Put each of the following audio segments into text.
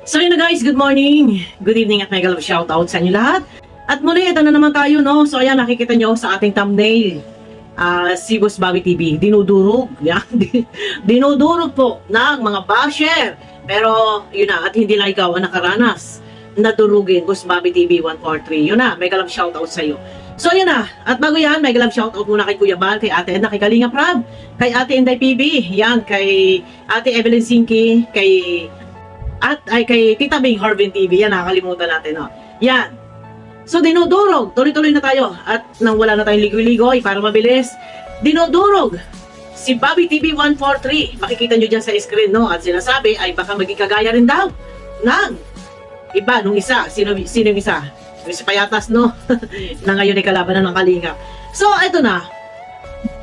So yun na guys, good morning, good evening at mega love shoutout sa inyo lahat. At muli, ito na naman tayo, no? So ayan, nakikita nyo sa ating thumbnail, si Boss Bobby TV, dinudurog. Yan. Dinudurog po ng mga basher. Pero yun na, at hindi lang ikaw ang nakaranas na durugin Boss Bobby TV 143. Yun na, mega love shoutout sa iyo. So yun na, at bago yan, mega love shoutout muna kay Kuya Bal, kay Ate Edna, kay Kalinga Prab, kay Ate Inday PB, yan, kay Ate Evelyn Sinki, kay Tita Bing Harvin TV, yan, nakakalimutan natin, no? Yan. So, dinudurog. Tuloy-tuloy na tayo. At nang wala na tayong ligoy-ligoy, para mabilis, dinudurog si Bobby TV 143. Makikita nyo dyan sa screen, no? At sinasabi ay baka maging kagaya rin daw ng iba, nung isa. Sino yung isa? Si Payatas, no? Na ngayon ay kalaban na ng Kalinga. So, eto na.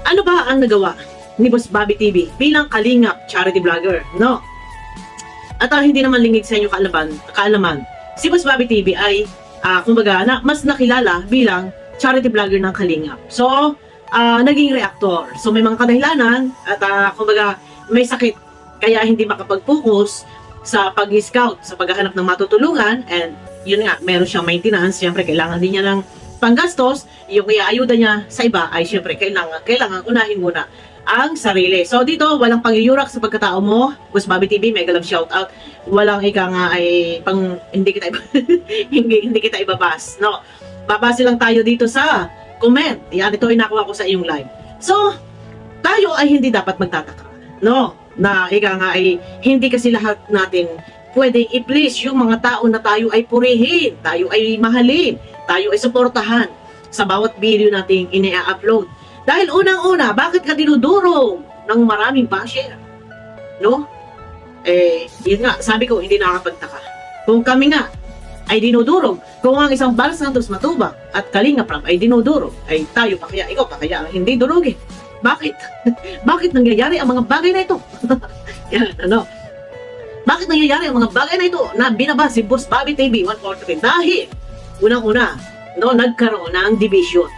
Ano ba ang nagawa ni Boss Bobby TV bilang Kalinga charity vlogger, no? At hindi naman lingid sa inyo kaalaman, si Boss Bobby TV ay, kumbaga, mas nakilala bilang charity vlogger ng Kalingap. So, naging reactor. So, may mga kadahilanan at, kumbaga, may sakit. Kaya hindi makapag-focus sa pag-scout, sa paghahanap ng matutulungan. And, yun nga, meron siyang maintenance. Siyempre, kailangan din niya ng panggastos. Yung iaayuda niya sa iba ay, siyempre, kailangan unahin muna ang sarili. So dito, walang pangyuyurak sa pagkatao mo. Boss Bobby TV, mega love shoutout. Walang ika nga ay hindi kita hindi kita ibabas, no? Babase lang tayo dito sa comment. Yan, ito ay nakuha ko sa iyong live. So, tayo ay hindi dapat magtataka, no? Na ika nga ay hindi kasi lahat natin pwedeng i-please yung mga tao na tayo ay purihin, tayo ay mahalin, tayo ay suportahan sa bawat video nating ina-upload. Dahil unang-una, bakit ka dinudurog ng maraming basher? No? Yun nga, sabi ko, hindi nakakapagtaka. Kung kami nga ay dinudurog, kung ang isang Bal Santos Matubang at Kalinga Prab ay dinudurog, ay tayo pa kaya, ikaw pa kaya ang hindi durugin. Bakit? Bakit nangyayari ang mga bagay na ito? Yan, ano? Bakit nangyayari ang mga bagay na ito na binaba si Boss Bobby TV 143? Dahil, unang-una, no, nagkaroon ng division.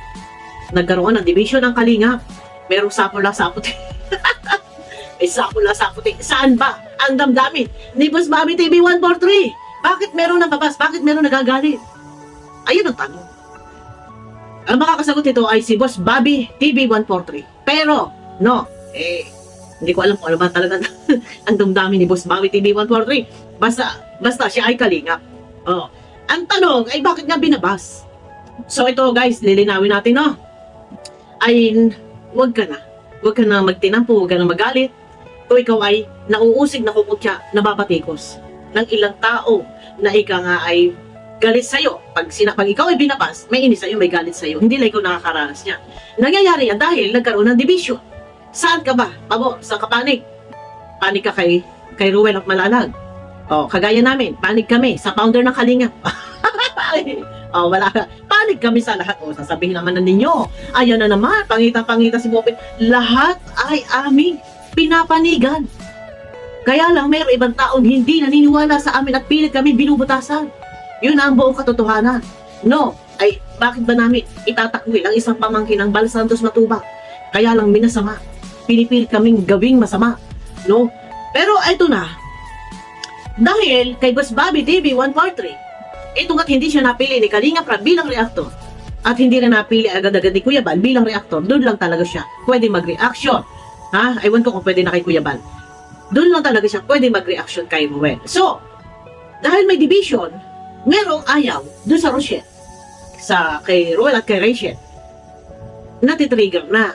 Nagkaroon ng division ng Kalinga. Merong sapula-saputi. May sapula-saputi. Saan ba ang damdamin ni Boss Bobby TV 143? Bakit meron nababas? Bakit meron nagagalit? Ayun ang tanong. Ang makakasagot ito ay si Boss Bobby TV 143. Pero, no, hindi ko alam kung ano ba talaga ang damdamin ni Boss Bobby TV 143. Basta siya ay Kalinga. Oh. Ang tanong ay bakit nga binabas? So ito guys, lilinawin natin, no? Ay wag ka na magtinampo, wag ka na magalit. Kung ikaw ay nauusig, nakukutya, nababatikos ng ilang tao na ika nga ay galit sa'yo. Pag ikaw ay binabas, may inis sa'yo, may galit sa'yo. Hindi lang ikaw nakakaranas niya. Nangyayari yan dahil nagkaroon ng division. Saan ka ba? Pabor, saan ka panig? Panig ka kay Ruel at Malalag. O, kagaya namin, panig kami sa founder ng Kalinga. Wala ka. Panig kami sa lahat. Sasabihin naman na ninyo, ayan na naman, pangita si Bobby. Lahat ay aming pinapanigan. Kaya lang, mayroong ibang taong hindi naniniwala sa amin at pilit kami binubutasan. Yun ang buong katotohanan. No, ay bakit ba namin itatakwil ang isang pamangkin ng Bal Santos Matubang? Kaya lang minasama. Pinipilit kaming gawing masama. No? Pero ito na. Dahil kay Boss Bobby TV 143, ito nga't hindi siya napili ni Kalinga Prab bilang reactor at hindi rin napili agad-agad ni Kuya Bal bilang reactor, doon lang talaga siya pwede mag-reaction. Ewan ko kung pwede na kay Kuya Bal. Doon lang talaga siya pwede mag-reaction kay Ruel. So, dahil may division, merong ayaw doon sa Rochelle, kay Ruel at kay Rachel. Natitrigger na.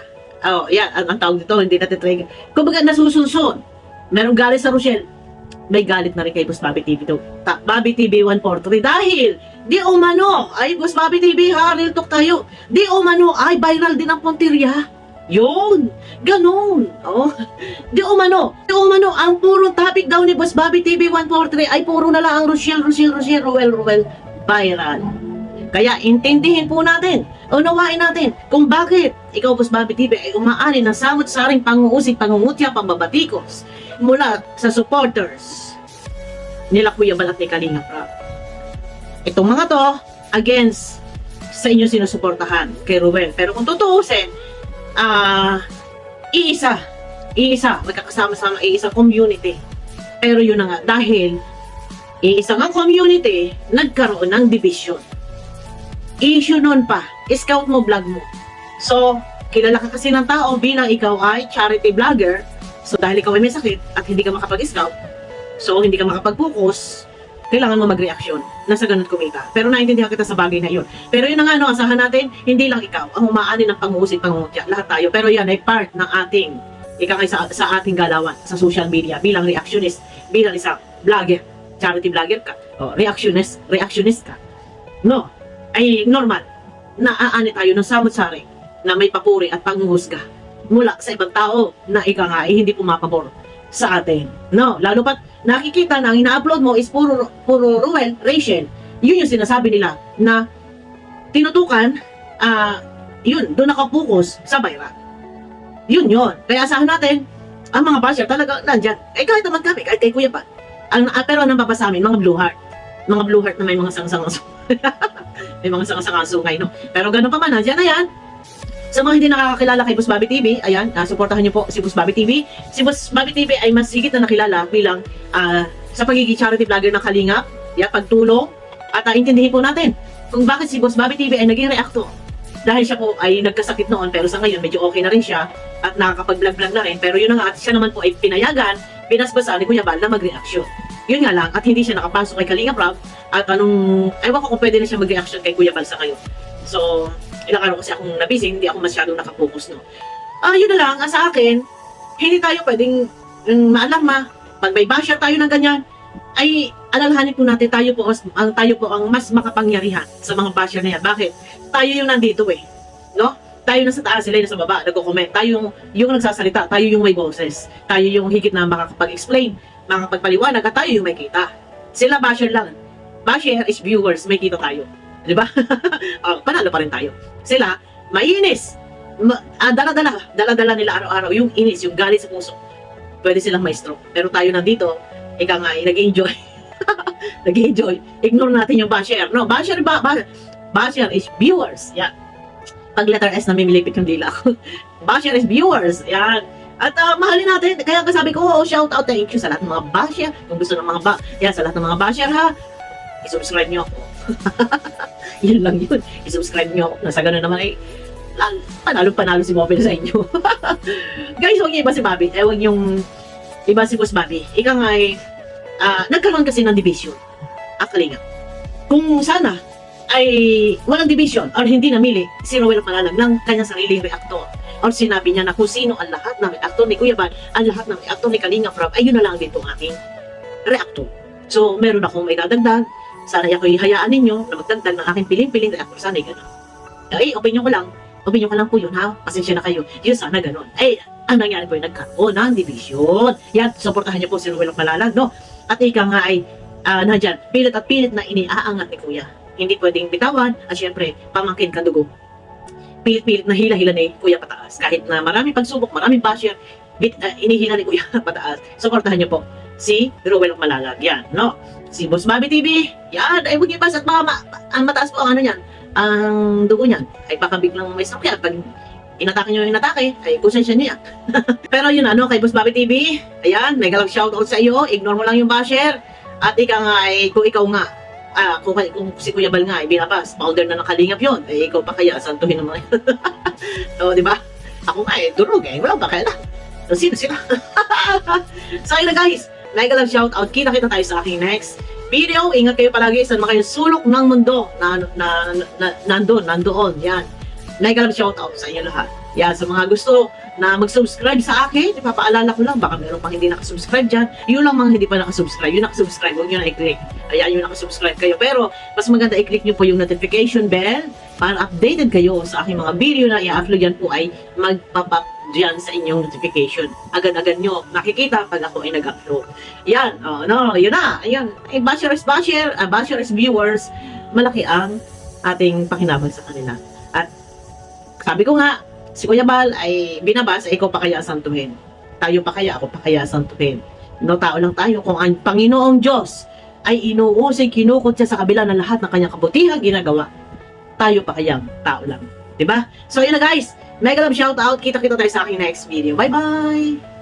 Yan, ang tawag dito, hindi natitrigger. Kumbaga nasusunson. Merong galit sa Rochelle. May galit na rin kay Boss Bobby TV 2. Bobby TV 143 dahil di umano ay Boss Bobby TV, real talk tayo. Di umano ay viral din ang puntirya. Yun, ganun. Di umano ang puro topic daw ni Boss Bobby TV 143 ay puro na lang ang Rochelle, Ruel, viral. Kaya intindihin po natin, unawain natin kung bakit ikaw Boss Bobby TV ay umaani ng samot-saring panguusig, pangungutya, pambabatikos mula sa supporters nila Kuya Bal at ni Kalinga Prab. Itong mga to against sa inyo sinusuportahan kay Ruel. Pero kung tutuusin, iisa, magkakasama-sama, iisang community. Pero yun na nga, dahil Iisang ang community, nagkaroon ng division. Issue nun pa, scout mo, vlog mo. So, kilala ka kasi ng tao bilang ikaw ay charity vlogger. So, dahil ikaw ay may sakit at hindi ka makapag-scout, so hindi ka makapag-focus, kailangan mo mag-reaction na sa ganun kumita. Pero naintindihan kita sa bagay na yun. Pero yun na nga, no, asahan natin, hindi lang ikaw ang humaani ng pangungusig, pangungutya. Lahat tayo. Pero yan ay part ng ating, sa ating galawan sa social media bilang reactionist, bilang isang vlogger, charity vlogger ka, o reactionist ka. No, ay normal na aani tayo ng samot-sari na may papuri at panguhusga mula sa ibang tao na ika nga ay hindi pumapabor sa atin. No, lalo pat nakikita na ang ina-upload mo is puro Ruel, Rachel. Yun yung sinasabi nila na tinutukan, yun, doon nakapokus sa Mayra. Yun. Kaya asahan natin, ang mga basher talaga nandyan. Kahit naman kami, kahit kay Kuya pa. Pero ang nababa sa amin, mga blue heart. Mga blue heart na may mga sangasangaso. May mga sangasangaso ngayon, no? Pero ganun pa man, nandyan na yan. Sa mga hindi nakakakilala kay Boss Bobby TV, ayan, suportahan niyo po si Boss Bobby TV. Si Boss Bobby TV ay mas higit na nakilala bilang sa pagiging charity vlogger ng Kalingap, pagtulong, at intindihin po natin kung bakit si Boss Bobby TV ay naging reactor. Dahil siya po ay nagkasakit noon, pero sa ngayon medyo okay na rin siya at nakakapag-vlog na rin. Pero yun na nga, at siya naman po ay pinayagan, binasbasan ni Kuya Bal na mag-reaction. Yun nga lang, at hindi siya nakapasok kay Kalingap Rob, at ewan ko kung pwede na siya mag-reaction kay Kuya Bal sa ngayon. So, ilang araw kasi akong nabisi, hindi ako masyadong nakapokus, no. Yun na lang, sa akin, hindi tayo pwedeng maalarma. Pag may basher tayo ng ganyan, ay alalahanin po natin tayo po ang mas makapangyarihan sa mga basher na yan. Bakit? Tayo yung nandito no? Tayo na sa taas, sila na sa baba, nagko-comment. Tayo yung nagsasalita, tayo yung may boses. Tayo yung higit na makakapag-explain, makakapagpaliwanag, at tayo yung may kita. Sila basher lang. Basher is viewers, may kita tayo. Di ba? Panalo pa rin tayo. Sila, mainis. Dala-dala nila araw-araw yung inis, yung galit sa puso. Pwede silang maestro. Pero tayo nandito, ika nga, nag-enjoy. Nag-enjoy. Ignore natin yung basher. No, basher is viewers. Yan. Pag letter S na mimilipit yung dila ko. Basher is viewers. Yan. At mahalin natin. Kaya sabi ko, shout out, thank you sa lahat ng mga basher. Kung gusto ng mga sa lahat ng mga basher, ha, i-subscribe nyo ako. Yun lang yun. I-subscribe nyo ako. Nasa ganun naman ay panalo si Bobby sa inyo. Guys, huwag yung iba si Bobby. Huwag yung iba si Boss Bobby. Ika nga ay nagkaroon kasi ng division. Kalinga. Kung sana ay walang division or hindi namili si Rowel Malalag ng kanyang sariling reactor. Or sinabi niya na kung sino ang lahat ng reactor ni Kuya Bal, ang lahat ng reactor ni Kalinga Prab, ay yun na lang dito ang aking reactor. So, meron akong may dadagdag. Sana ako'y hayaan ninyo na magdagdag ng aking piling-piling reactor. Sana ay gano'n. Opinion ko lang. Opinion ko lang po yun, ha? Pasensya na kayo. Yun, sana gano'n. Ang nangyari po yung nagkaroon ng division. Yan, supportahan niyo po si Rowel Malalag, no? At ika nga ay, nandyan, pilit at pilit na iniaangat ni Kuya. Hindi pwedeng bitawan. At syempre, pamangkin ka dugo. Pilit-pilit na hila-hila ni Kuya pataas. Kahit na maraming pagsubok, maraming basher, inihila ni Kuya pataas. Supportahan niyo po si Rowel Malalag. Yan, no? Si Boss Bobby TV, yan, ay mag-ibas at ang mataas po ang ano yan, ang dugo niyan, ay baka biglang may stroke yan. Pag inatake nyo yung inatake, ay konsensya niya. Pero yun kay Boss Bobby TV, ayan, mega love shoutout sa iyo, ignore mo lang yung basher, at ikaw nga ay, kung ikaw nga, kung si Kuya Bal nga ay binabas, founder na ng Kalingap yun, ay ikaw pa kaya, santuhin naman. So, di ba? Ako nga durog wala pa kaya na. So, sino sila? So, ayun na guys, mega love shoutout, kita-kita tayo sa aking next video. Ingat kayo palagi sa mga sulok ng mundo na nandoon. Yan. Mega love shoutout sa inyo lahat. Yan, sa mga gusto na mag-subscribe sa akin, ipapaalala ko lang, baka meron pang hindi nakasubscribe dyan. Yun lang mga hindi pa nakasubscribe. Yung nakasubscribe, huwag nyo na i-click. Ayan, yung nakasubscribe kayo. Pero, mas maganda i-click nyo po yung notification bell para updated kayo sa aking mga video na i-upload yan po ay magpapap dyan sa inyong notification. Agad-agad nyo nakikita pag ako ay nag-upload. Yan, yun na. Ayan, basher is viewers, malaki ang ating pakinabang sa kanila. At sabi ko nga, si Kuya Bal ay binabas, ikaw pa kaya santuhin. Tayo pa kaya, ako pa kaya santuhin. No, tao lang tayo. Kung ang Panginoong Diyos ay inuusig, kinukot siya sa kabila ng lahat ng kanyang kabutihan ginagawa, tayo pa kayang tao lang. Diba? So, yun na guys. Mega love shoutout. Kita-kita tayo sa aking next video. Bye-bye!